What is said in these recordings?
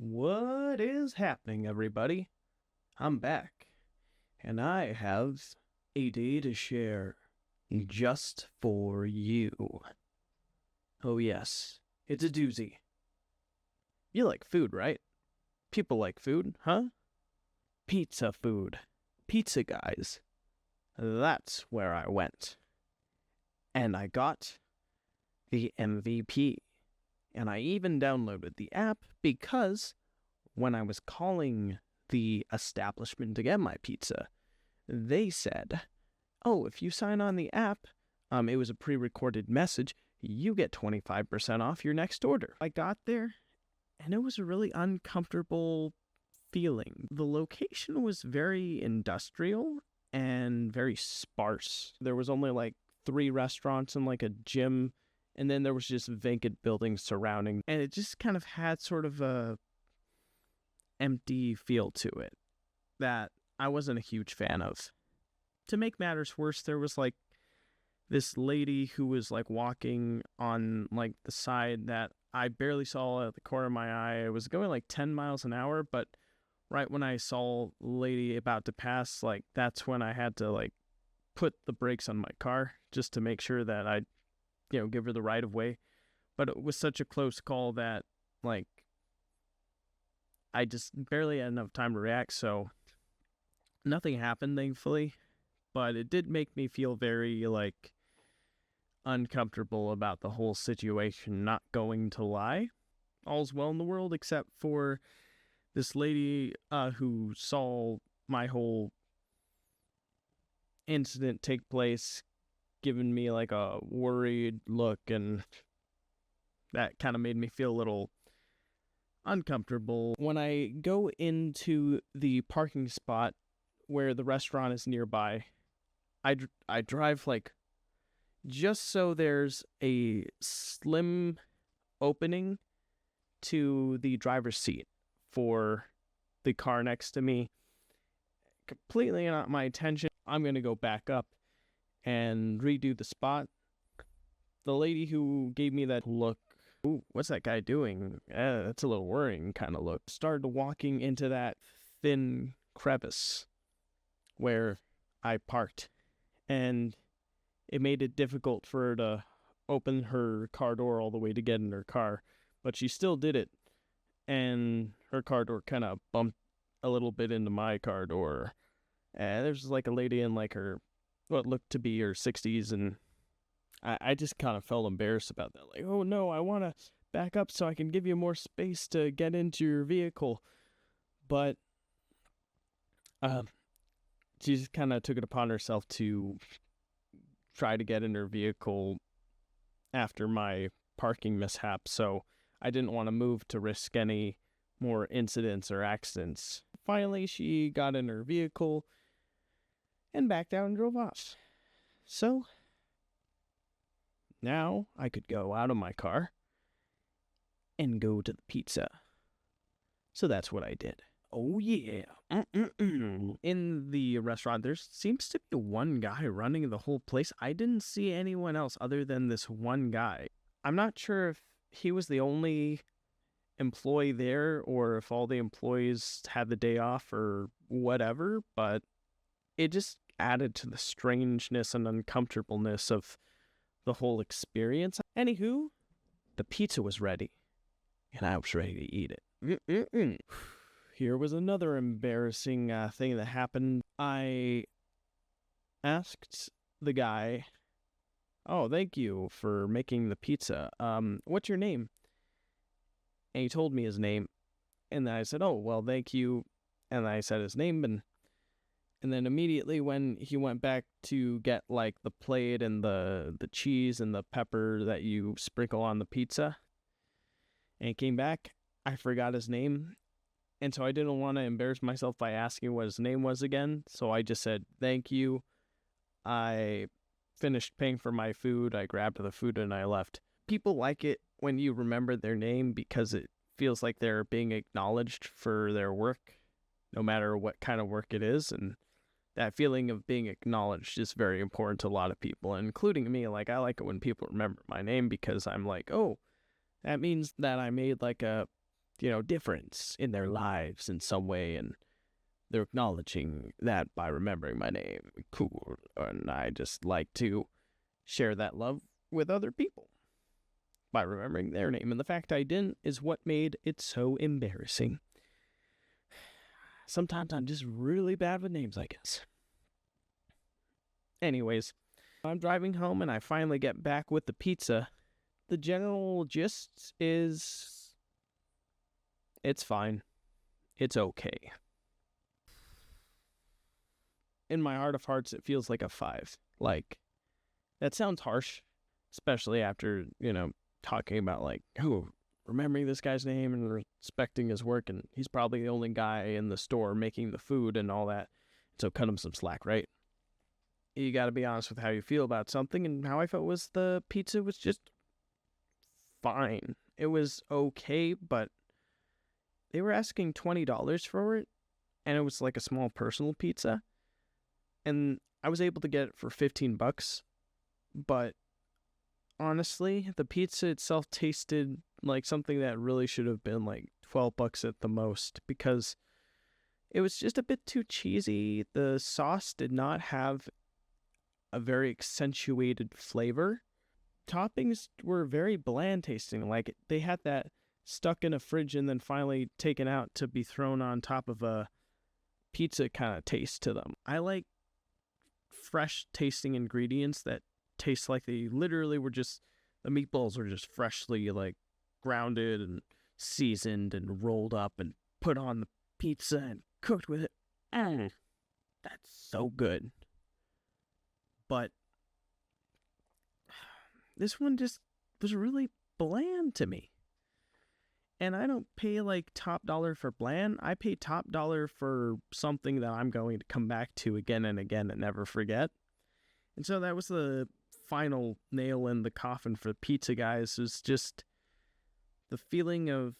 What is happening, everybody? I'm back, and I have a day to share just for you. Oh, yes, it's a doozy. You like food, right? People like food, huh? Pizza food. Pizza guys. That's where I went. And I got the MVP. And I even downloaded the app because when I was calling the establishment to get my pizza, they said, oh, if you sign on the app, it was a pre-recorded message, you get 25% off your next order. I got there, and it was a really uncomfortable feeling. The location was very industrial and very sparse. There was only like 3 restaurants and like a gym, and then there was just vacant buildings surrounding, and it just kind of had sort of a empty feel to it that I wasn't a huge fan of. To make matters worse, there was like this lady who was like walking on like the side that I barely saw at the corner of my eye. It was going like 10 miles an hour, but right when I saw the lady about to pass, like that's when I had to like put the brakes on my car just to make sure that I give her the right of way. But it was such a close call that like I just barely had enough time to react, so nothing happened, thankfully. But it did make me feel very like uncomfortable about the whole situation, not going to lie. All's well in the world except for this lady who saw my whole incident take place, giving me like a worried look, and that kind of made me feel a little uncomfortable. When I go into the parking spot where the restaurant is nearby, I drive like just so there's a slim opening to the driver's seat for the car next to me. Completely not my intention. I'm going to go back up and redo the spot. The lady who gave me that look, ooh, what's that guy doing? That's a little worrying kind of look. Started walking into that thin crevice where I parked, and it made it difficult for her to open her car door all the way to get in her car, but she still did it, and her car door kind of bumped a little bit into my car door. And there's like a lady in like her, what looked to be her 60s, and I just kind of felt embarrassed about that. Like, oh no, I want to back up so I can give you more space to get into your vehicle. But she just kind of took it upon herself to try to get in her vehicle after my parking mishap. So I didn't want to move to risk any more incidents or accidents. Finally, she got in her vehicle and backed out and drove off. So now I could go out of my car and go to the pizza. So that's what I did. Oh yeah. In the restaurant, there seems to be one guy running the whole place. I didn't see anyone else other than this one guy. I'm not sure if he was the only employee there or if all the employees had the day off or whatever, but it just added to the strangeness and uncomfortableness of the whole experience. Anywho, the pizza was ready, and I was ready to eat it. Here was another embarrassing thing that happened. I asked the guy, oh, thank you for making the pizza. What's your name? And he told me his name, and then I said, oh, well, thank you. And I said his name, and then immediately when he went back to get like the plate and the cheese and the pepper that you sprinkle on the pizza, and he came back, I forgot his name. And so I didn't want to embarrass myself by asking what his name was again. So I just said, thank you. I finished paying for my food. I grabbed the food and I left. People like it when you remember their name because it feels like they're being acknowledged for their work, no matter what kind of work it is. And that feeling of being acknowledged is very important to a lot of people, including me. Like, I like it when people remember my name because I'm like, oh, that means that I made like a difference in their lives in some way, and they're acknowledging that by remembering my name. Cool. And I just like to share that love with other people by remembering their name. And the fact I didn't is what made it so embarrassing. Sometimes I'm just really bad with names, I guess. Anyways, I'm driving home and I finally get back with the pizza. The general gist is it's fine. It's okay. In my heart of hearts, it feels like a 5. Like, that sounds harsh, especially after, talking about, remembering this guy's name and respecting his work, and he's probably the only guy in the store making the food and all that, so cut him some slack, right? You gotta be honest with how you feel about something, and how I felt was the pizza was just fine. It was okay, but they were asking $20 for it, and it was like a small personal pizza, and I was able to get it for $15, but honestly, the pizza itself tasted like something that really should have been like $12 at the most, because it was just a bit too cheesy. The sauce did not have a very accentuated flavor. Toppings were very bland tasting. Like, they had that stuck in a fridge and then finally taken out to be thrown on top of a pizza kind of taste to them. I like fresh tasting ingredients that taste like they literally were just, the meatballs were just freshly like grounded and seasoned and rolled up and put on the pizza and cooked with it. That's so good. But this one just was really bland to me. And I don't pay like top dollar for bland. I pay top dollar for something that I'm going to come back to again and again and never forget. And so that was the final nail in the coffin for pizza, guys. Was just the feeling of,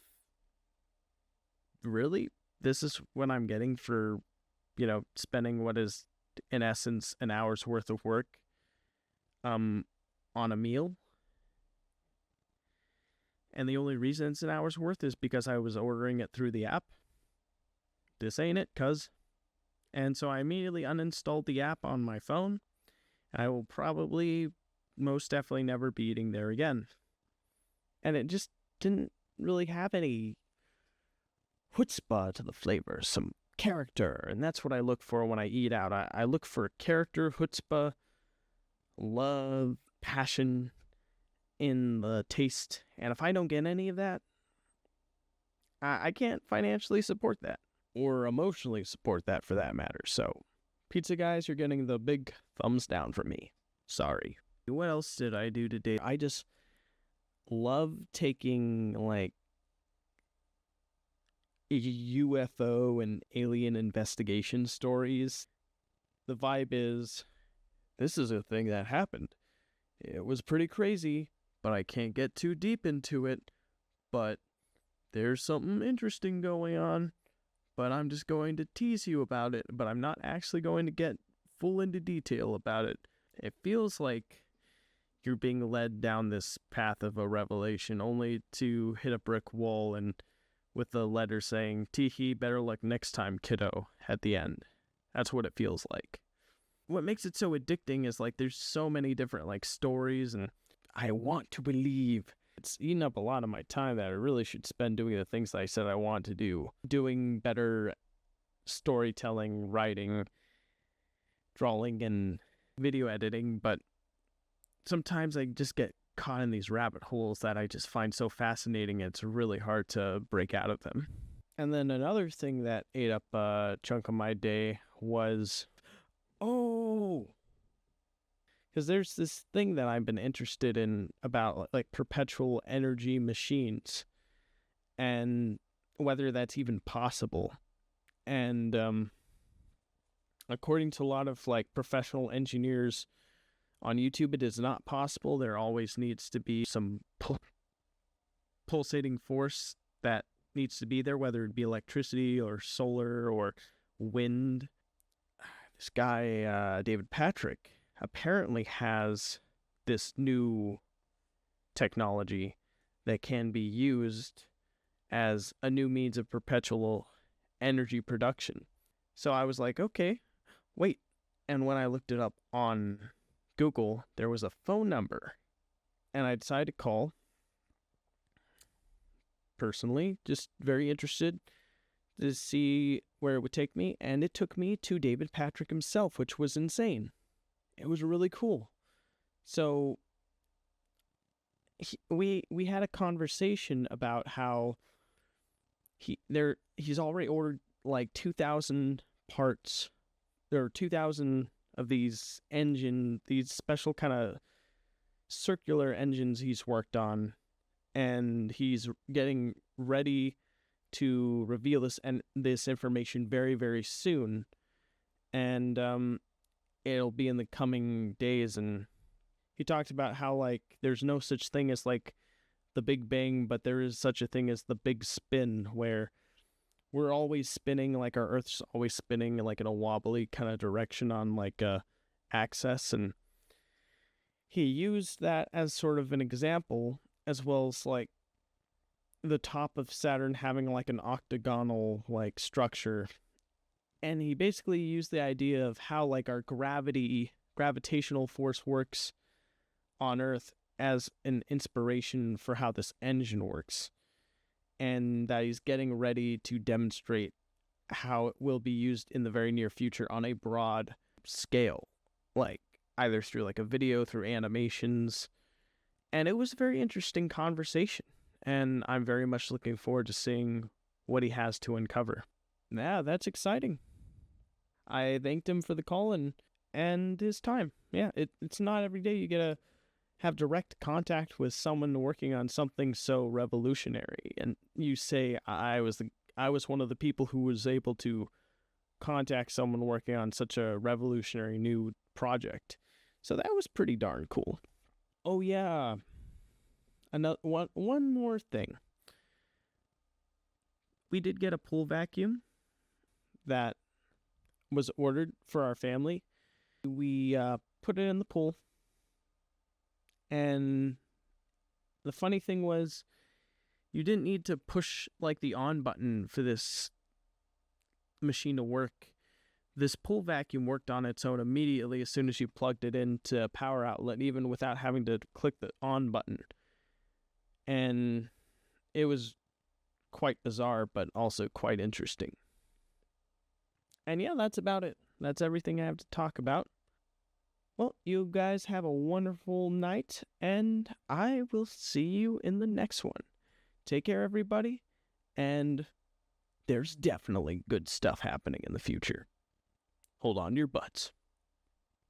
really? This is what I'm getting for, spending what is in essence an hour's worth of work on a meal. And the only reason it's an hour's worth is because I was ordering it through the app. This ain't it, cuz. And so I immediately uninstalled the app on my phone. I will probably, most definitely never be eating there again. And it just didn't really have any chutzpah to the flavor, some character. And that's what I look for when I eat out. I look for character, chutzpah, love, passion in the taste. And if I don't get any of that, I can't financially support that, or emotionally support that for that matter. So, pizza guys, you're getting the big thumbs down from me. Sorry. What else did I do today? I just love taking like UFO and alien investigation stories. The vibe is, this is a thing that happened. It was pretty crazy, but I can't get too deep into it. But there's something interesting going on. But I'm just going to tease you about it. But I'm not actually going to get full into detail about it. It feels like you're being led down this path of a revelation only to hit a brick wall and with the letter saying, "Teehee, better luck next time, kiddo," at the end. That's what it feels like. What makes it so addicting is like there's so many different like stories, and I want to believe. It's eating up a lot of my time that I really should spend doing the things that I said I want to do. Doing better storytelling, writing, drawing, and video editing, but sometimes I just get caught in these rabbit holes that I just find so fascinating, it's really hard to break out of them. And then another thing that ate up a chunk of my day was, because there's this thing that I've been interested in about like perpetual energy machines and whether that's even possible. And according to a lot of like professional engineers on YouTube, it is not possible. There always needs to be some pulsating force that needs to be there, whether it be electricity or solar or wind. This guy, David Patrick, apparently has this new technology that can be used as a new means of perpetual energy production. So I was like, okay, wait. And when I looked it up on Google, there was a phone number. And I decided to call. Personally, just very interested to see where it would take me. And it took me to David Patrick himself, which was insane. It was really cool. So we had a conversation about how he's already ordered like 2,000 parts. There are 2,000 of these special kind of circular engines he's worked on, and he's getting ready to reveal this information very, very soon. And it'll be in the coming days. And he talked about how like there's no such thing as like the Big Bang, but there is such a thing as the Big Spin, where we're always spinning, like our Earth's always spinning like in a wobbly kind of direction on like a axis. And he used that as sort of an example, as well as like the top of Saturn having like an octagonal like structure. And he basically used the idea of how like our gravitational force works on Earth as an inspiration for how this engine works. And that he's getting ready to demonstrate how it will be used in the very near future on a broad scale, like either through like a video, through animations. And it was a very interesting conversation, and I'm very much looking forward to seeing what he has to uncover. Yeah, that's exciting. I thanked him for the call and his time. Yeah, it's not every day you get to have direct contact with someone working on something so revolutionary. And you say I was one of the people who was able to contact someone working on such a revolutionary new project. So that was pretty darn cool. Oh yeah. Another one more thing. We did get a pool vacuum that was ordered for our family. We put it in the pool. And the funny thing was, you didn't need to push like the on button for this machine to work. This pool vacuum worked on its own immediately as soon as you plugged it into a power outlet, even without having to click the on button. And it was quite bizarre, but also quite interesting. And yeah, that's about it. That's everything I have to talk about. Well, you guys have a wonderful night, and I will see you in the next one. Take care, everybody, and there's definitely good stuff happening in the future. Hold on to your butts.